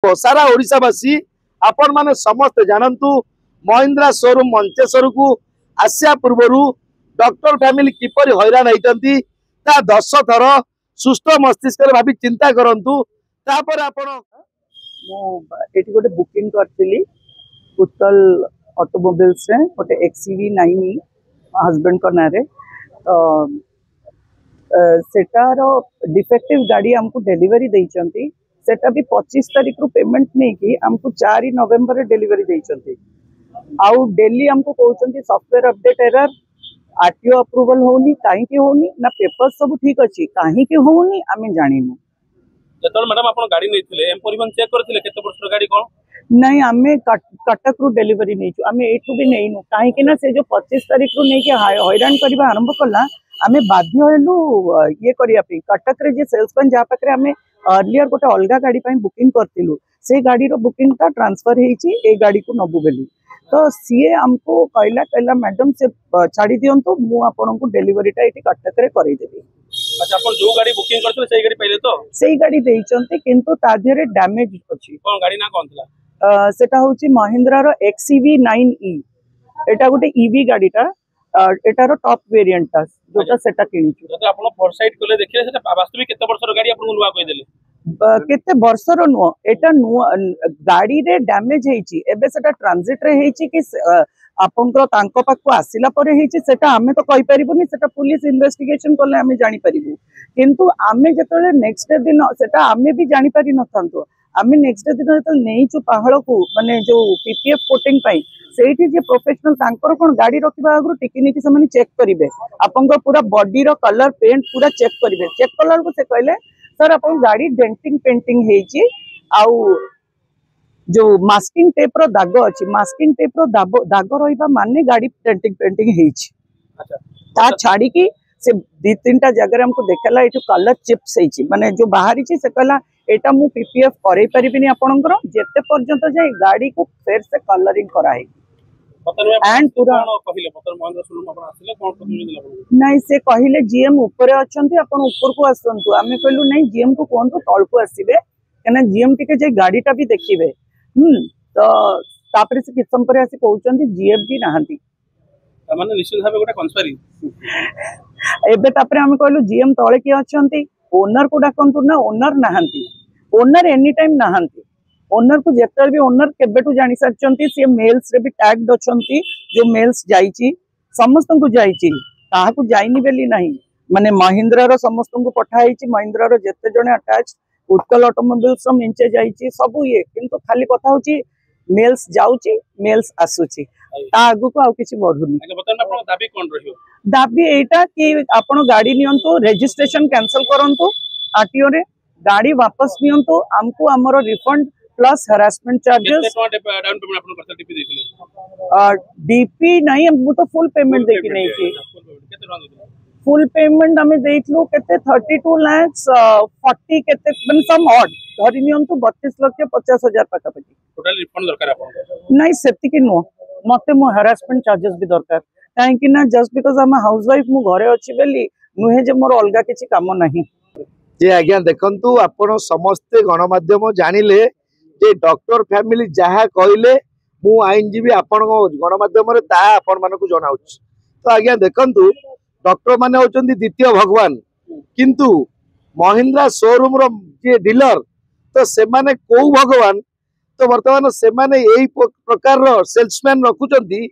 सारा ओडिशावासी आपण माने समस्त जानतु महिंद्रा शोरूम मंचेश्वर को आसिया पूर्व डॉक्टर फैमिली किपर हैरान होती 10 थर सुस्थ मस्तिष्क भाभी चिंता करंतु तापर आपण एटी गोटे बुकिंग करथिली उत्कल ऑटोमोबाइल्स रे गोटे XCV9 हस्बैंड को नारे तो सेटार डिफेक्टिव गाड़ी हमको डिलीवरी देइचंती सेटा भी 25 तारीख रु पेमेंट नहीं कि हमको 4 नवेम्बर डिलीवरी देइचंती आउ डेली हमको कहउचंती software update error RTO approval होनी काहे के होनी ना पेपर सब ठीक अछि काहे के होनी आमे जानिनु जतल मैडम आपण गाड़ी नैथिले एम परिवहन चेक करथिले केते वर्ष गाड़ी कोन नहीं आमे कटक रु डिलीवरी नहीं छु आमे एठु भी नैनु काहे के ना से जो 25 तारीख रु नहीं के हैरान करबा आरंभ कला आमे बाध्य हेलु ये करिया पे कटक रे जे सेल्समैन जा पाकरे आमे अर्लियर गोटे अलगा गाड़ी पाई बुकिंग करथिलु से गाड़ी रो बुकिंग ता ट्रांसफर हेची ए गाड़ी को नबु बेली तो सीए हमको कहला मैडम से छाड़ी दियंतु मु आपन को डिलीवरी टा एठी कटक रे करै देबी। अच्छा आपण जो गाड़ी बुकिंग करथिले सेही गाड़ी पहिले तो सेही गाड़ी देइचंते किंतु ता देरे डैमेज अछि कोन गाड़ी ना कोन थला सेटा होची महिंद्रा रो XCV9E एटा गोटे ईवी गाड़ीटा एटारो टॉप वेरिएंट ता जोटा सेटा किनिछु जते आपण फोरसाइट कोले देखिले सेटा वास्तविक केते वर्षर गाड़ी आपण नुवा कहि देले केते वर्षर नुवा एटा नुवा गाड़ी रे डैमेज हेची एबे सेटा ट्रांजिट रे हेची कि आपनकर तांको पाखु आसिला परे हेची सेटा हमें तो कहि परिबोनी सेटा पुलिस इन्वेस्टिगेशन करले हमें जानि परिबो किंतु हमें जतले नेक्स्ट दिन सेटा हमें भी जानि पारि नथंतो हमें नेक्स्ट दिन जतले नेइचु पहाड़ को माने जो पीपीएफ कोटिंग पाई सेठी जे प्रोफेशनल तांकर कोन गाड़ी रखिबा आगु टिकिनी कि से चेक करिवे आपनकर पूरा बॉडी रो कलर पेंट पूरा चेक करिवे चेक कलर को से कहले सर अपन गाड़ी डेंटिंग पेंटिंग हेची आउ जो मास्किंग टेप रो दाग अछि मास्किंग टेप रो दाग रहिबा माने गाड़ी डेंटिंग पेंटिंग हेची अच्छा ता छाड़ी की से दि तीनटा जगह हमको देखला एटू कलर चिप्स हेची माने जो बाहरी छी से कहला एटा मु पीपीएफ करै परिबिनी आपनकर जेते पर्यंत जे गाड़ी को फेर से कलरिंग कराई एंड पूरा कहिले पतर महिंद्रा शोरूम आपण आसिले कोन प्रतिनिधि दिला नहीं से कहिले जीएम ऊपर अछंती आपण ऊपर को आसंतु आमे कहलु नहीं जीएम को कोन तो तळ को आसीबे कना जीएम टिके जे गाड़ीटा भी देखिबे तो तापरे से किसम पर आसी कहउचंती जीएम भी नाहंती माने निश्चित भाबे गोटे कंसरी एबे तापरे आमे कहलु जीएम तळे के अछंती ओनर को डाकंतु ना ओनर नाहंती ओनर एनी टाइम नाहंती ओनर को जेतल भी ओनर केबेटू जानि सचंती से मेल्स रे भी टैग्ड अछंती जो मेल्स जाईची समस्त को जाईची ताहा को जाइनी बेली नहीं माने महिंद्रा रो समस्त को पठाईची महिंद्रा रो जेते जने अटैच उत्कल ऑटोमोबाइल्स रो मिंचे जाईची सब ये किंतु खाली कथा होची मेल्स जाउची मेल्स आसुची ता आगु को आ किछि बढ़ुनी अच्छा बताना आपण दाबी कोन रहियो दाबी एटा कि आपण गाड़ी नियंतु रजिस्ट्रेशन कैंसिल करंतु आरटीओ रे गाड़ी वापस नियंतु हमको हमरो refund plus harassment charges down payment आपण करता डीपी देथिले डीपी नहीं हम तो फुल पेमेंट देखि नहीं छी केते रन देथिले फुल पेमेंट हमें देइतलो केते 32 लाख 40 केते मन सम ऑड धरि नियंतु 32 लाख 50 हजार पका पकी टोटल रिफंड दरकार आपण नहीं सेति कि नो मते मो हरासमेंट चार्जेस भी दरकार काहे कि ना जस्ट बिकॉज़ हम हाउसवाइफ मु घरे अछि बेली नुहे जे मोर अलगा किछि काम नहीं जे आज्ञा देखंतु आपण समस्त गणमाध्यम जानिले जे डॉक्टर फैमिली जहा कहले मु आईनजीबी आपण गणमाध्यम रे ता आपण मानको जनाउछ तो आज्ञा देखंतु डॉक्टर माने होचंदी द्वितीय भगवान किंतु महिंद्रा शोरूम रो जे डीलर तो से माने को भगवान तो वर्तमान से माने एई प्रकार रो सेल्समैन रखुचंदी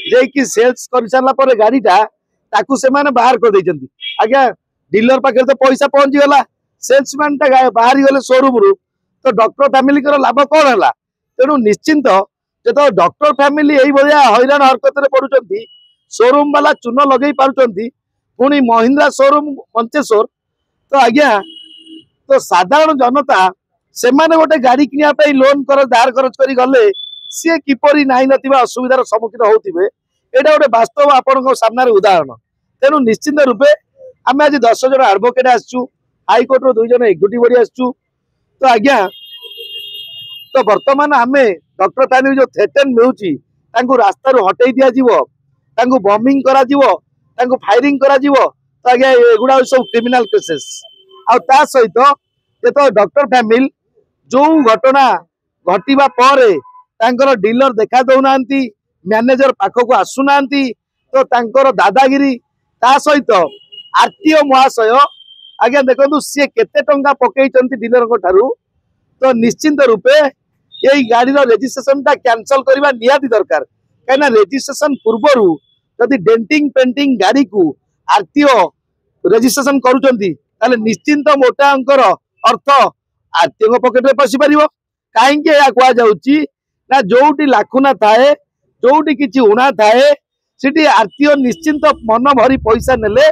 जे कि सेल्स कर सारला पर गाड़ीटा ताकू से माने बाहर कर दैचंदी आज्ञा डीलर पाखे तो पैसा पहुंची गला सेल्समैन टा बाहर गले शोरूम रु तो डॉक्टर फैमिली को लाभ कौन है तेणु निश्चिंत जो डॉक्टर फैमिली यही भाया हैरान हरकत पड़ुंट शोरूम वाला चून लगे पार्टी पुणी महिंद्रा शोरूम मंचेश्वर तो आज्ञा तो साधारण जनता से माने गोटे गाड़ी किनिया लोन कर दार खरच कर गले सी किपरि नाई नथिबा असुविधार सम्मुखीन होतिबे एटा गोटे वास्तव आपन सामने उदाहरण तेणु निश्चिंत रूपे आम आज 10 जन एडवोकेट आसचु हाईकोर्ट रो 2 जन एग्जीक्यूटिव बॉडी आसचु तो आज्ञा तो वर्तमान आमे डॉक्टर फैमिली जो थ्रेटन मिलुची तांको रास्ता रो हटै दिया जीवो तांको बॉम्बिंग करा जीवो तांको फायरिंग करा जीवो तो आज्ञा एगुडा सब क्रिमिनल केसेस आ ता सहित जे तो डॉक्टर फैमिली जो घटना घटिबा परे तांकर डीलर देखा दौनांती मैनेजर पाखक आसुनांती तो तांकर दादागिरी ता सहित आरटीओ महाशय आज्ञा देखो सी केते टंका पकईचंती डीलर को ठारू तो निश्चिंत रूपे यही गाड़ी रेजिस्ट्रेशन टा कैंसल करबा नियाती दरकार कहीं रेजिस्ट्रेशन पूर्वर जदि डेंटिंग पेंटिंग गाड़ी को आरटीओ रेजिस्ट्रेशन करूचंती ताले निश्चिंत मोटा अंकर अर्थ आरटीओ पकेट रे पसी परिबो काहेकि या कुआ जाउची ना जोउटी लाखुना थाए जोउटी किछि उणा थाए सिटी आरटीओ निश्चिंत मन भरी पैसा नेले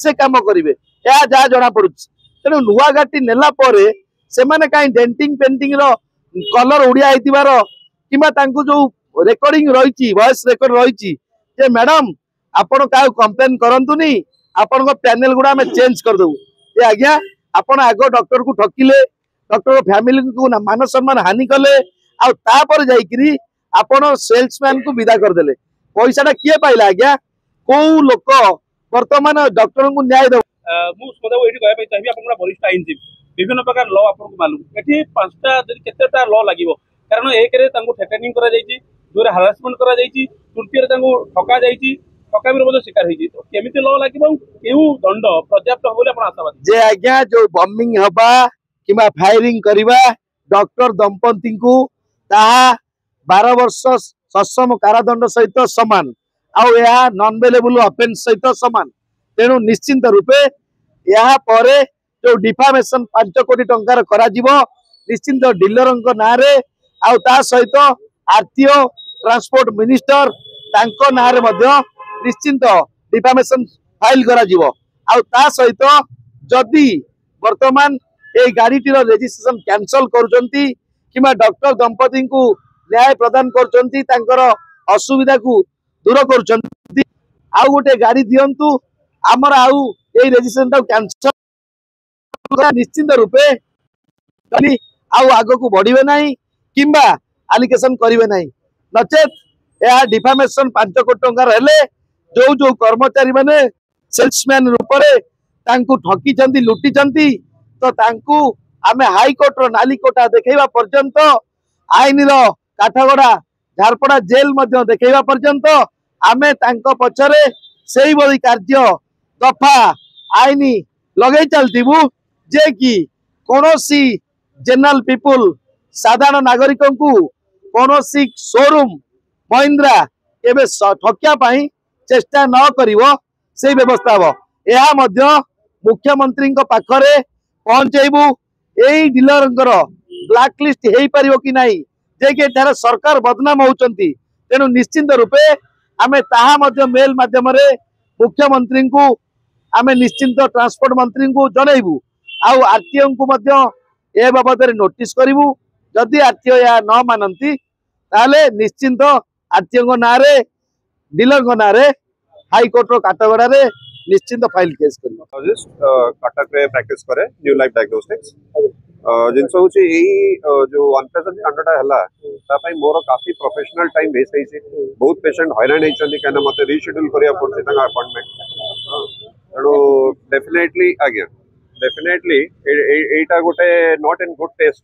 से काम करिवे या जा जणा पडुछ तेनु नुवा गाटी नेला परे से माने काई डेंटिंग पेंटिंग रो कलर उडिया आइतिबार किबा तांको जो रेकॉर्डिंग रहिची वॉइस रेकॉर्ड रहिची जे मैडम आपण का कंप्लेन करंतुनी आपण को पैनल गुडा में चेंज कर दउ ए आज्ञा आपण आगो डॉक्टर को ठकिले डॉक्टर फैमिली को मान सम्मान हानि कले आ तापर जाइकरी आपण सेल्समैन को विदा कर देले पैसाटा किए पाइला आज्ञा को लोक वर्तमान डॉक्टर को न्याय दो मु सदा एठी कहबा चाहिबी आपण वरिष्ठ आईनजीवी विभिन्न प्रकार लॉ आपको मालूम एठी पांचटा केतेटा लॉ लागिवो कारण एक रे तांको थ्रेटनिंग करा जाईची दुरे हरासमेंट करा जाईची तृतीय रे तांको ठका जाईची ठकाबीर मध्ये शिकार होईची तो केमिति लॉ लागिवो केउ दंड पर्याप्त होबले आपण आशावादी जे आज्ञा जो बॉम्बिंग हबा किमा फायरिंग करिबा डॉक्टर दंपति को ताहा 12 वर्ष सश्रम कारादंड सहित समान आउ या नॉन बेलेबल ऑफेंस सहित समान तेणु निश्चिंत रूपे या परे जो डिफामेशन 5 कोटी टंकार करा जीवो निश्चिंत डीलर ना रे आउ ता सहित आरटीओ ट्रांसपोर्ट मिनिस्टर तांको ना रे मध्य निश्चिंत डिफामेशन फाइल करा जीवो आउ ता सहित जदी वर्तमान ए गाड़ीटीर रेजिस्ट्रेशन कैंसल करूचंती किमा डॉक्टर दंपति को न्याय प्रदान करूचंती तांकर असुविधा को दूर करूचंती आउ गोटे गाड़ी दियंतु हमर आउ ए रेजिस्ट्रेशन ता कैंसल निश्चिंत रूपे आउ आगो को बढ़िबे नाही किंबा एलिगेशन करिवे नाही नचेत या डिफामेशन 5 कोटी टंका रहले जो जो कर्मचारी माने सेल्समैन रूप रे तांकु ठकी चंती लुटी चंती तो तांकु आमे हाई कोर्ट रो नाली कोटा देखैबा पर्यंत आईन रो काठगोड़ा झारपड़ा जेल मध्य देखैबा पर्यंत आमे तांको पछरे सेही बली कार्य दफा आईन लगै चलतिबु जे कि कोनोसी जनरल पीपुल साधारण नागरिक को कोनोसी शोरूम महिंद्रा एबे ठकिया पाई चेष्टा न करिवो से व्यवस्था हो यह मध्य मुख्यमंत्री पाखरे पहुंचेबू एई डीलर ब्लैक लिस्ट हो पारिबो कि नहीं जे कि तार सरकार बदनाम होउचंती तेनु निश्चिंत रूपे आमे ताहा मध्य मेल माध्यम रे मुख्यमंत्री को आमे निश्चिंत ट्रांसपोर्ट मंत्री को जनइबू आउ आरटीओ को मध्य ए बाबद रे नोटिस करिवू जदि आरटीओ या न मानंती ताले निश्चिंत आरटीओ ना रे डीलर ना रे हाई कोर्ट रो काटगड़ा रे निश्चिंत फाइल केस कटक रे प्रैक्टिस करे न्यू लाइफ डायग्नोस्टिक्स जिनस होची एई जो अनप्रेजेंट कांडटा हला ता पई मोर काफी प्रोफेशनल टाइम वेस्ट होईची बहुत पेशेंट हैरान होईचंदी काना मते रीशेड्यूल करिया पड़छे ताका अपॉइंटमेंट तणो डेफिनेटली अगेन डेफिनेटली एटा गोटे नॉट इन गुड टेस्ट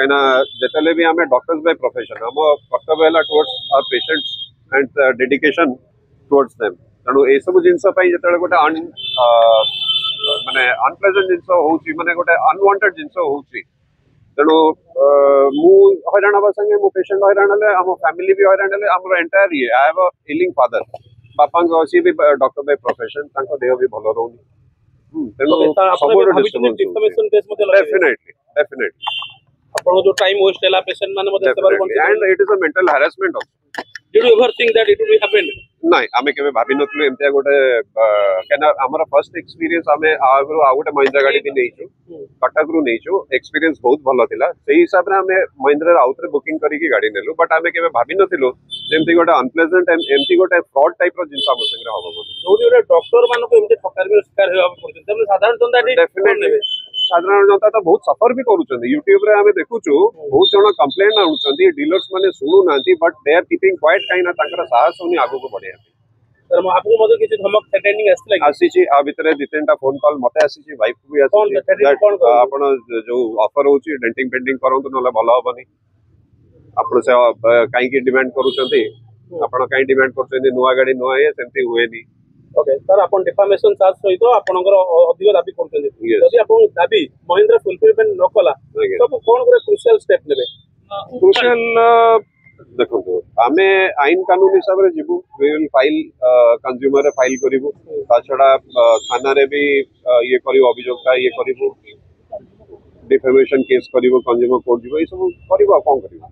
काना जेतले भी हमें डॉक्टर्स बाय प्रोफेशन हम कर्तव्य हला towards our patients and dedication towards them तणो ए सब जिंस पई जेतले गोटे माने अनप्लेजेंट जिंस होउची माने गोटे अनवांटेड जिंस होउची तणो मु हैरान हबा संगे मु पेशेंट हैरान हले हम फैमिली भी हैरान हले हमर एंटायर ये I have a ailing father पापा को सी भी डॉक्टर बाय प्रोफेशन तांको देह भी भलो रहउनी डेफिनेटली आपण जो टाइम वेस्ट हैला पेशेंट माने मते सेबार and it is a mental harassment also did you ever think that it will happen नहीं आमे केबे भाबी नथलु एमते गोटे केना हमर फर्स्ट एक्सपीरियंस आमे आगरो आ गोटे महिंद्रा गाड़ी भी नेइछु कटक रु नेइछु एक्सपीरियंस बहुत भलो थिला सेही हिसाब रे हमें महिंद्रा आउटरे बुकिंग करी की गाड़ी नेलु बट आमे केबे भाबी नथिलु जेमती गोटे अनप्लेजेंट एमती गोटे फ्रॉड टाइप रो जिंस हम संगे हबो बोली जोडी रे डॉक्टर मानको एमते ठकारीर शिकार हेबा पड़छ तमे साधारण जनता डेफिनेटली साधारण जनता तो बहुत सफर भी करूछंदी यूट्यूब रे हमें देखुछु बहुत जण कंप्लेन आउछंदी डीलर्स माने सुनु नांती but they are keeping quiet काइना ताकर साहस होनी आगु को बढ़िया सर आपको मधे किछि धमक थ्रेटनिंग आस्ति आसीची आ भितरे दितेनटा फोन कॉल मते आसीची वाइफ को भी आसीची आपण जो ऑफर होची डेंटिंग पेंटिंग करंतु नले भलो होबनी ଆପଣ से कहीं डिमांड करूछंती आपण कहीं डिमांड करछंती नुआ गाड़ी नुआ ये सेमती हुएनी ओके सर आपण डिफामेशन चार्ज सहित आपनकर अधिक दाबी करछंती Yes. यदि आपण दाबी महिंद्रा फुलफिलमेंट न कला आज्ञा। तो कोन करे क्रुशियल स्टेप नेबे क्रुशियल देखो आमे आईन कानून हिसाब रे जीवु वी विल फाइल कंज्यूमर रे फाइल करिवु ता छडा थाना रे भी ये करिवु अभियोगता ये करिवु डिफेमेशन केस करिवु कंज्यूमर कोर्ट जीवु ए सब करिवु कोन करिवु